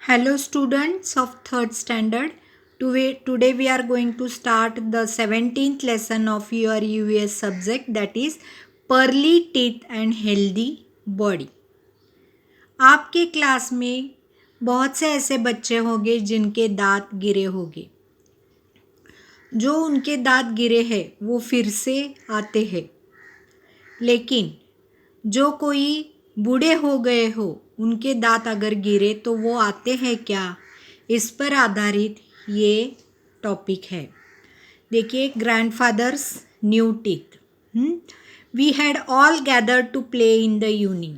Hello students of third standard. Today we are going to start the 17th lesson of your UVS subject, that is pearly teeth and healthy body. आपके class में बहुत से ऐसे बच्चे होंगे जिनके दांत गिरे होंगे. जो उनके दांत गिरे हैं वो फिर से आते हैं, लेकिन जो कोई बूढ़े हो गए हो उनके दांत अगर गिरे तो वो आते हैं क्या, इस पर आधारित ये टॉपिक है. देखिए, grandfather's new teeth. We had all gathered to play in the evening.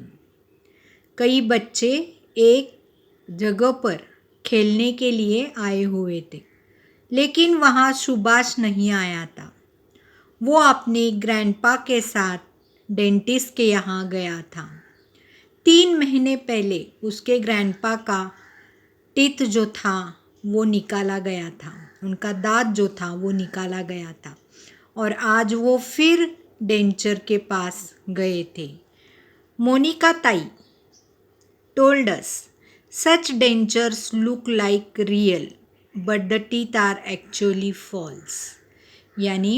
कई बच्चे एक जगह पर खेलने के लिए आए हुए थे, लेकिन वहाँ सुभाष नहीं आया था. वो अपने ग्रैंडपा के साथ डेंटिस्ट के यहाँ गया था. 3 महीने पहले उसके ग्रैंडपा का टीथ जो था वो निकाला गया था, उनका दांत जो था वो निकाला गया था, और आज वो फिर डेंचर के पास गए थे. मोनिका ताई told us, such dentures look like real, but the teeth are actually false. यानी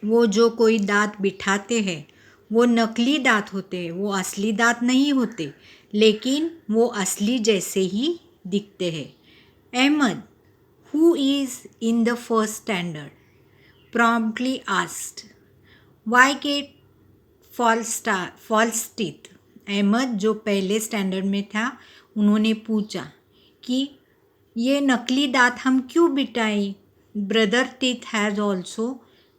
वो जो कोई दांत बिठाते हैं वो नकली दांत होते हैं, वो असली दांत नहीं होते, लेकिन वो असली जैसे ही दिखते हैं. Ahmad, who is in the first standard, promptly asked, why get false teeth? Ahmad जो पहले स्टैंडर्ड में था उन्होंने पूछा कि ये नकली दांत हम क्यों बिठाएं. Brother teeth has also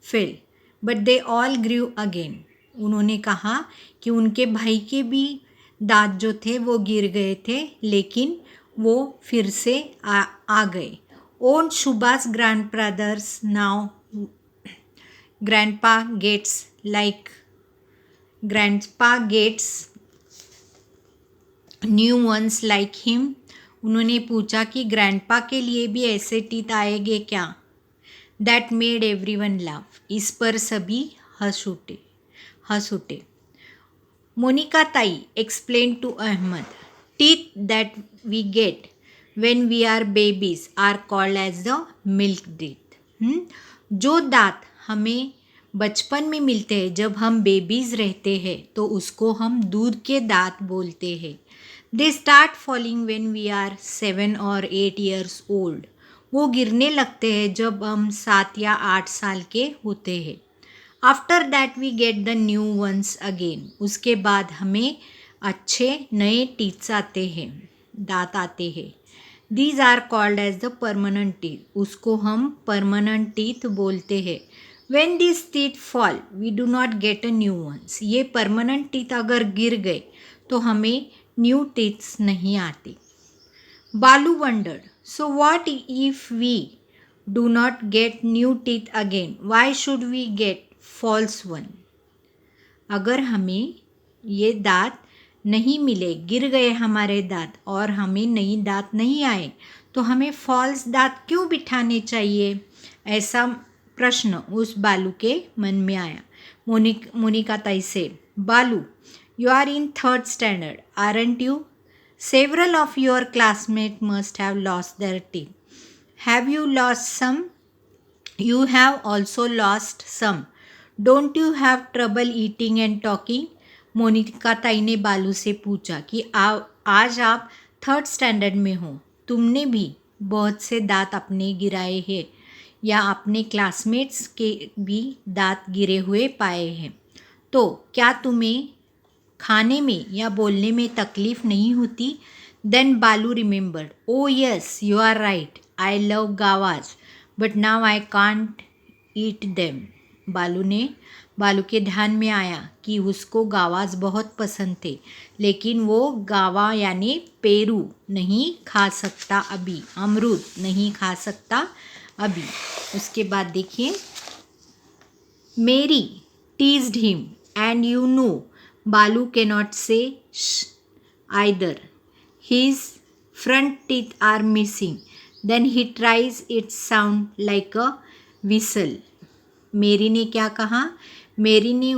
fell but they all grew again. उन्होंने कहा कि उनके भाई के भी दांत जो थे वो गिर गए थे, लेकिन वो फिर से आ गए. On Subhash grandfather's now grandpa gets new ones like him. उन्होंने पूछा कि ग्रैंडपा के लिए भी ऐसे टीथ आएंगे क्या. That made everyone laugh. इस पर सभी हंस उठे. Monika tai explain to Ahmad, teeth that we get when we are babies are called as the milk teeth. जो दांत हमें बचपन में मिलते हैं जब हम बेबीज रहते हैं तो उसको हम दूध के दांत बोलते हैं. They start falling when we are 7 और 8 years ओल्ड. वो गिरने लगते हैं जब हम 7 या 8 साल के होते हैं. After that we get the new ones again. उसके बाद हमें अच्छे नए टीथ्स आते हैं, दांत आते हैं. These are called as the permanent teeth. उसको हम परमानेंट टीथ बोलते हैं. When these teeth fall, we do not get a new ones. ये परमानेंट टीथ अगर गिर गए तो हमें न्यू टीथ्स नहीं आती. बालू wondered, so what if we do not get new teeth again? Why should we get false one? अगर हमें ये दांत नहीं मिले, गिर गए हमारे दांत और हमें नई दांत नहीं आए, तो हमें फॉल्स दांत क्यों बिठाने चाहिए? ऐसा प्रश्न उस बालू के मन में आया. मोनिका ताई से, बालू, you are in 3rd standard, aren't you? Several of your classmates must have lost their teeth. Have you lost some? You have also lost some. Don't you have trouble eating and talking? Monika ताई ने बालू से पूछा कि आज आप 3rd standard में हो, तुमने भी बहुत से दांत अपने गिराए हैं या अपने क्लासमेट्स के भी दांत गिरे हुए पाए हैं, तो क्या तुम्हें खाने में या बोलने में तकलीफ़ नहीं होती? Then Balu remembered, oh yes you are right, I love guavas but now I can't eat them. Balu के ध्यान में आया कि उसको गावाज बहुत पसंद थे, लेकिन वो गावा यानी पेरू नहीं खा सकता अभी, अमरूद नहीं खा सकता अभी. उसके बाद देखिए, मेरी teased him and you know बालू cannot say either. His front teeth are missing. Then he tries it sound like a whistle. मेरी ने क्या कहा? मेरी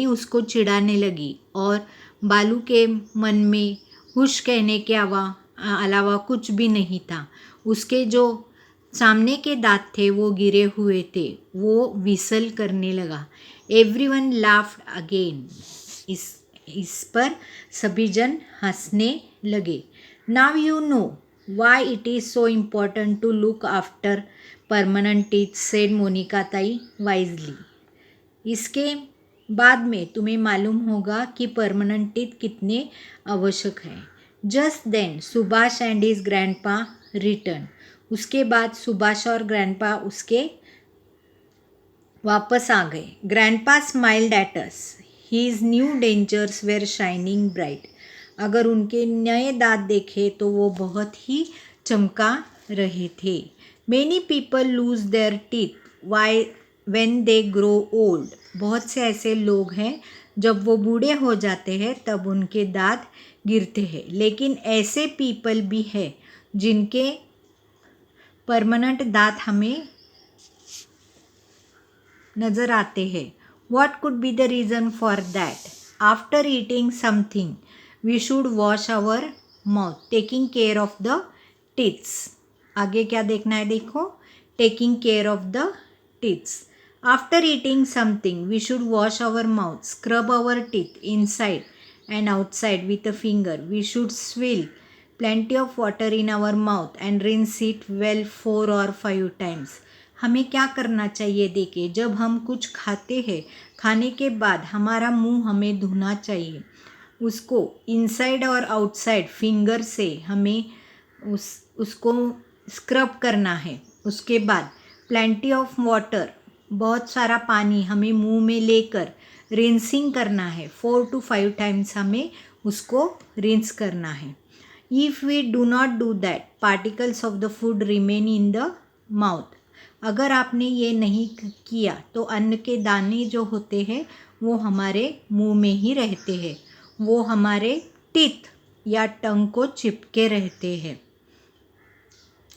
उसको चिढ़ाने लगी और बालू के मन में हुश कहने के अलावा कुछ भी नहीं था। उसके जो सामने के दांत थे वो गिरे हुए थे। वो विसल करने लगा। Everyone laughed again. इस पर सभी जन हंसने लगे। Now you know why it is so important to look after permanent teeth, said Monika tai wisely. इसके बाद में तुम्हें मालूम होगा कि परमानेंट टीथ कितने आवश्यक हैं। Just then Subhash and his grandpa return. उसके बाद सुभाष और ग्रैंडपा उसके वापस आ गए। Grandpa smiled at us. His new dentures were shining bright. अगर उनके नए दांत देखे तो वो बहुत ही चमका रहे थे। Many people lose their teeth why when they grow old. बहुत से ऐसे लोग हैं जब वो बूढ़े हो जाते हैं तब उनके दांत गिरते हैं। लेकिन ऐसे पीपल भी हैं जिनके परमानेंट दांत हमें नज़र आते हैं। What could be the reason for that? After eating something, we should wash our mouth, taking care of the teeth. आगे क्या देखना है देखो, taking care of the teeth. After eating something, we should wash our mouth, scrub our teeth inside and outside with a finger. We should swill plenty of water in our mouth and rinse it well 4 or 5 times. हमें क्या करना चाहिए देखिए, जब हम कुछ खाते हैं खाने के बाद हमारा मुंह हमें धोना चाहिए। उसको इनसाइड और आउटसाइड फिंगर से हमें उसको स्क्रब करना है। उसके बाद प्लेंटी ऑफ वाटर, बहुत सारा पानी हमें मुंह में लेकर रिंसिंग करना है। 4 to 5 टाइम्स हमें उसको रिंस करना है। If we do not do that, particles of the food remain in the mouth. अगर आपने ये नहीं किया तो अन्न के दाने जो होते हैं वो हमारे मुंह में ही रहते हैं। वो हमारे टीथ या टंग को चिपके रहते हैं।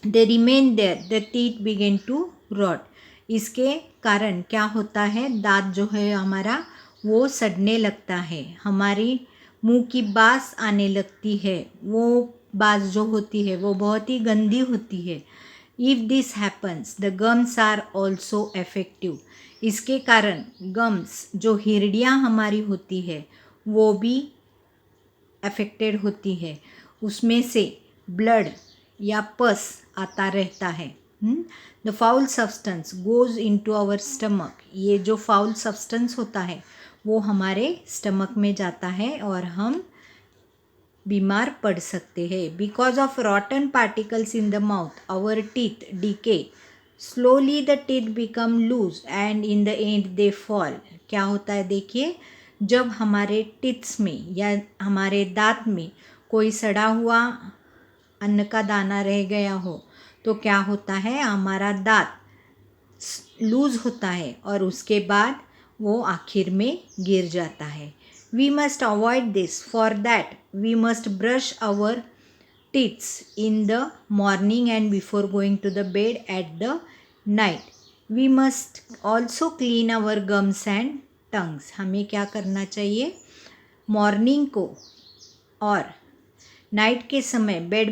They remain there, the teeth begin to rot. इसके कारण क्या होता है, दांत जो है हमारा वो सड़ने लगता है। हमारी मुंह की बास आने लगती है। वो बास जो होती है वो बहुत ही गंदी होती है। If this happens the gums are also effective. इसके कारण गम्स जो हिरडियाँ हमारी होती है वो भी अफेक्टेड होती है। उसमें से ब्लड या पस आता रहता है। The foul substance goes into our stomach. ये जो फाउल सब्सटेंस होता है वो हमारे स्टमक में जाता है और हम बीमार पड़ सकते हैं। Because of rotten particles in the mouth our teeth decay slowly. The teeth become loose and in the end they fall. क्या होता है देखिए, जब हमारे टीथ्स में या हमारे दांत में कोई सड़ा हुआ अन्न का दाना रह गया हो तो क्या होता है, हमारा दांत लूज होता है और उसके बाद वो आखिर में गिर जाता है। We must avoid this. For that, we must brush our teeth in the morning and before going to the bed at the night. We must also clean our gums and tongues. हमें क्या करना चाहिए, morning को और night के समय bed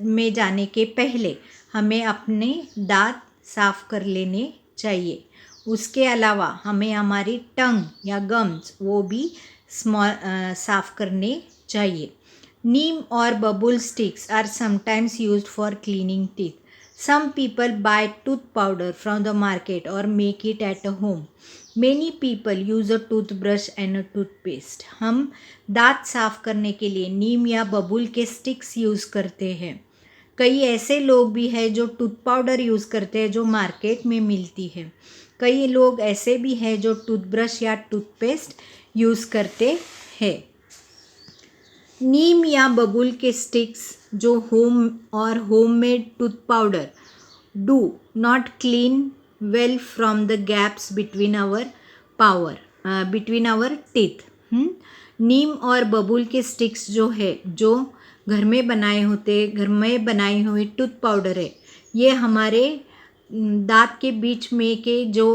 में जाने के पहले हमें अपने दांत साफ कर लेने चाहिए। उसके अलावा हमें हमारी टंग या गम्स वो भी साफ करने चाहिए। नीम और babul sticks are sometimes used for cleaning teeth. Some people buy tooth powder from the market और make it at home. Many people use a toothbrush and a toothpaste. हम दांत साफ करने के लिए नीम या बबुल के स्टिक्स यूज़ करते हैं। कई ऐसे लोग भी हैं जो टूथ पाउडर यूज़ करते हैं जो मार्केट में मिलती है। कई लोग ऐसे भी हैं जो टूथब्रश या टूथपेस्ट यूज़ करते हैं। नीम या बबुल के स्टिक्स जो homemade tooth powder do not clean well from the gaps between our teeth. नीम और बबुल के स्टिक्स जो है, जो घर में बनाए हुए टूथ पाउडर है, ये हमारे दांत के बीच में के जो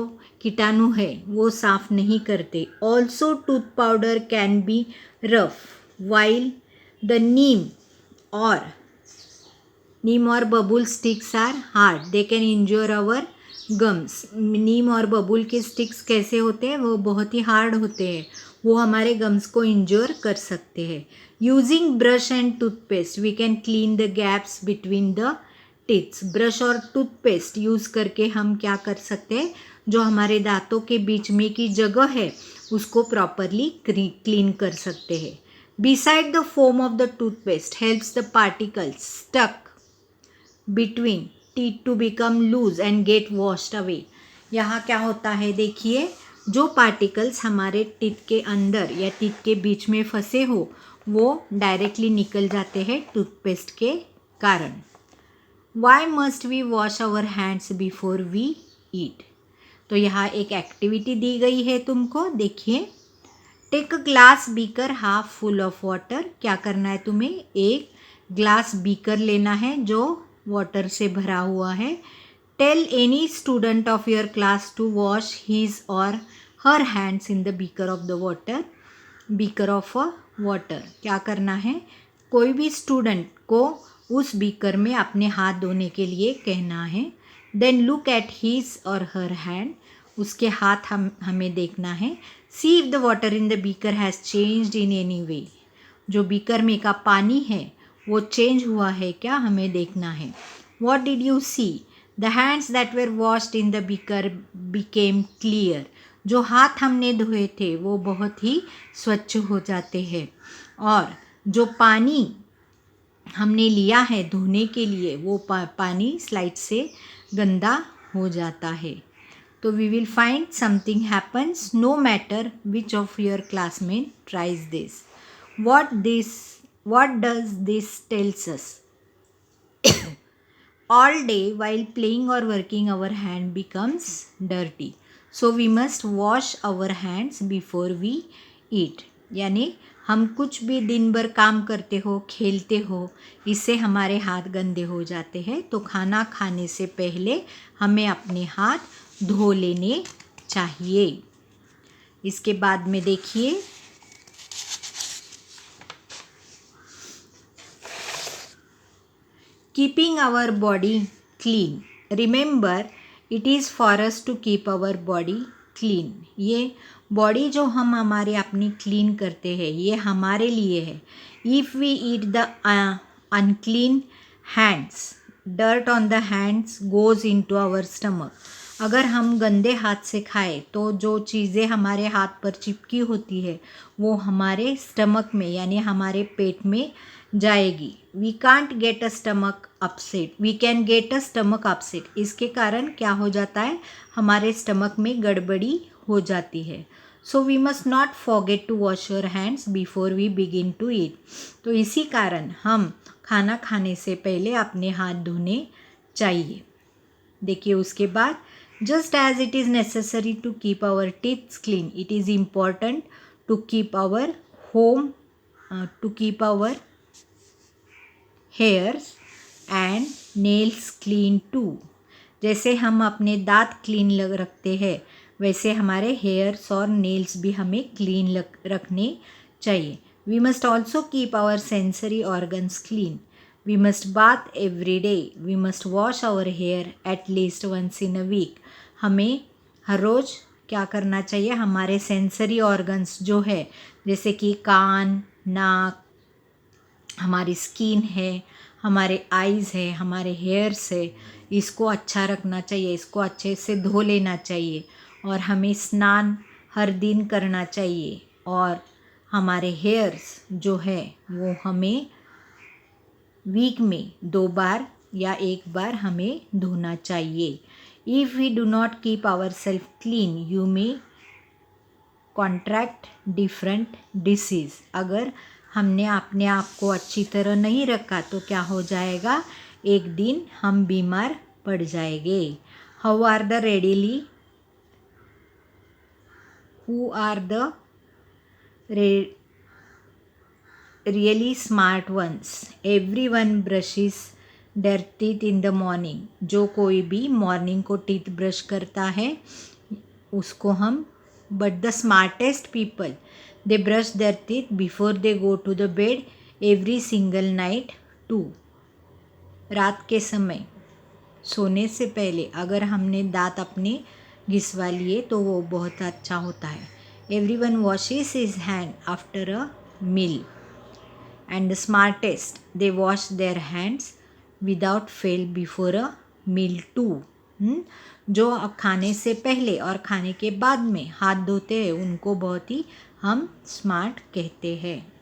कीटाणु है वो साफ नहीं करते। Also tooth powder can be rough while the neem और babul sticks are hard, they can injure our gums. नीम और बबूल के स्टिक्स कैसे होते हैं? वो बहुत ही हार्ड होते हैं, वो हमारे गम्स को इंज्योर कर सकते हैं। Using brush and toothpaste we can clean the gaps between the teeths. Brush और टूथपेस्ट यूज़ करके हम क्या कर सकते हैं? जो हमारे दांतों के बीच में की जगह है उसको प्रॉपरली क्लीन कर सकते हैं। Beside the foam of the toothpaste helps the particles stuck between teeth to become loose and get washed away. यहाँ क्या होता है देखिए, जो पार्टिकल्स हमारे टीथ के अंदर या टीथ के बीच में फंसे हो वो डायरेक्टली निकल जाते हैं टूथपेस्ट के कारण। Why must we wash our hands before we eat? तो यहाँ एक एक्टिविटी दी गई है तुमको, देखिए। Take a glass beaker half full of water. क्या करना है तुम्हें? एक ग्लास बीकर लेना है जो वाटर से भरा हुआ है। Tell any student of your class to wash his or her hands in the beaker of the water. Beaker of a water क्या करना है? कोई भी स्टूडेंट को उस बीकर में अपने हाथ धोने के लिए कहना है। Then look at his or her hand. उसके हाथ हमें देखना है। See if the water in the beaker has changed in any way. जो बीकर में का पानी है वो चेंज हुआ है क्या, हमें देखना है। What did you see? The hands that were washed in the beaker became clear. जो हाथ हमने धोए थे वो बहुत ही स्वच्छ हो जाते हैं, और जो पानी हमने लिया है धोने के लिए वो पानी स्लाइड से गंदा हो जाता है। तो we will find something happens no matter which of your classmate tries this. what does this tells us? All day while playing or working our hand becomes dirty, so we must wash our hands before we eat। यानी हम कुछ भी दिन भर काम करते हो, खेलते हो, इससे हमारे हाथ गंदे हो जाते हैं, तो खाना खाने से पहले हमें अपने हाथ धो लेने चाहिए। इसके बाद में देखिए, keeping our body clean. Remember it is for us to keep our body clean. ये बॉडी जो हम हमारे अपनी क्लीन करते हैं ये हमारे लिए है। If we eat the unclean hands, dirt on the hands goes into our stomach. अगर हम गंदे हाथ से खाएं तो जो चीज़ें हमारे हाथ पर चिपकी होती है वो हमारे स्टमक में यानी हमारे पेट में जाएगी। We can't get a stomach upset, we can get a stomach upset. इसके कारण क्या हो जाता है? हमारे स्टमक में गड़बड़ी हो जाती है। So we must not forget to wash your hands before we begin to eat. तो इसी कारण हम खाना खाने से पहले अपने हाथ धोने चाहिए। देखिए उसके बाद, just as it is necessary to keep our teeths clean, it is important to keep our hairs and nails clean too. जैसे हम अपने दांत क्लीन रखते हैं वैसे हमारे हेयर्स और नेल्स भी हमें क्लीन रखने चाहिए। We must also keep our sensory organs clean. We must bath every day. We must wash our hair at least once in a week. हमें हर रोज़ क्या करना चाहिए? हमारे सेंसरी ऑर्गन्स जो है जैसे कि कान, नाक, हमारी स्किन है, हमारे आइज़ है, हमारे हेयर्स है, इसको अच्छा रखना चाहिए, इसको अच्छे से धो लेना चाहिए, और हमें स्नान हर दिन करना चाहिए, और हमारे हेयर्स जो है वो हमें वीक में 2 बार या 1 बार हमें धोना चाहिए। If we do not keep our self clean you may contract different disease. अगर हमने अपने आप को अच्छी तरह नहीं रखा तो क्या हो जाएगा? एक दिन हम बीमार पड़ जाएंगे। Who are the really smart ones? Everyone brushes their teeth in the morning. जो कोई भी मॉर्निंग को टीथ ब्रश करता है उसको हम, but the smartest people they brush their teeth before they go to the bed every single night too, रात के समय सोने से पहले अगर हमने दांत अपने घिसवा लिए तो वो बहुत अच्छा होता है। Everyone washes his hand after a meal and the smartest they wash their hands without fail before a meal too. जो खाने से पहले और खाने के बाद में हाथ धोते हैं उनको बहुत ही हम स्मार्ट कहते हैं।